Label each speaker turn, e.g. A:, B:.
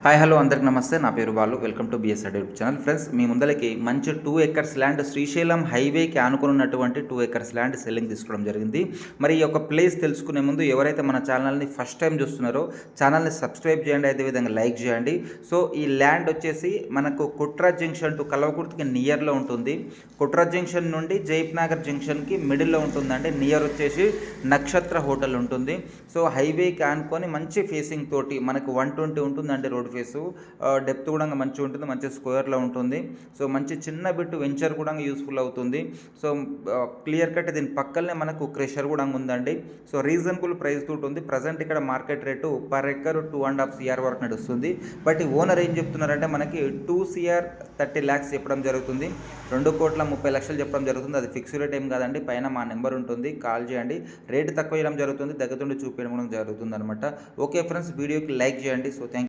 A: Hi hello అందరికి నమస్తే. నా పేరు Balu. Welcome to BSR YouTube channel. Friends, మీ ముందలకి మంచి 2 ఎకర్స్ ల్యాండ్ శ్రీశైలం హైవేకి ఆనుకున్నటువంటి 2 ఎకర్స్ ల్యాండ్ సెల్లింగ్ తీసుకోవడం జరిగింది. మరి ఈ యొక్క ప్లేస్ తెలుసుకునే ముందు ఎవరైతే మన ఛానల్ని ఫస్ట్ టైం చూస్తున్నారో ఛానల్ని సబ్స్క్రైబ్ చేయండి, అదేవిధంగా లైక్ చేయండి. సో ఈ ల్యాండ్ వచ్చేసి మనకు కుట్రా జంక్షన్ టు కల్వకుర్తికి నియర్లో ఉంటుంది. కుట్రా జంక్షన్ నుండి జైప్ నగర్ జంక్షన్కి మిడిల్లో ఉంటుందండి. నియర్ వచ్చేసి నక్షత్ర హోటల్ ఉంటుంది. సో హైవేకి ఆనుకొని మంచి ఫేసింగ్ తోటి మనకు 120 ఉంటుందండి రోడ్ ఫేసు. డెప్త్ కూడా మంచిగా ఉంటుంది, మంచి స్క్వేర్లో ఉంటుంది. సో మంచి చిన్న బిట్ వెంచర్ కూడా యూస్ఫుల్ అవుతుంది. సో క్లియర్ కట్ దీని పక్కనే మనకు క్రెషర్ కూడా ఉందండి. సో రీజనబుల్ ప్రైస్ తోటి ఉంది. ప్రజెంట్ ఇక్కడ market rate per acre 2.5 CR వరకు నడుస్తుంది. బట్ ఓనర్ ఏం చెప్తున్నారంటే మనకి 2 CR 30 lakhs చెప్పడం జరుగుతుంది. 2,30,00,000 చెప్పడం జరుగుతుంది. అది ఫిక్స్ రేట్ ఏం కాదండి. పైన మా నెంబర్ ఉంటుంది, కాల్ చేయండి. రేటు తక్కువ చేయడం జరుగుతుంది, దగ్గరుండి చూపించడం కూడా జరుగుతుంది అనమాట. ఓకే ఫ్రెండ్స్, వీడియోకి లైక్ చేయండి. So thank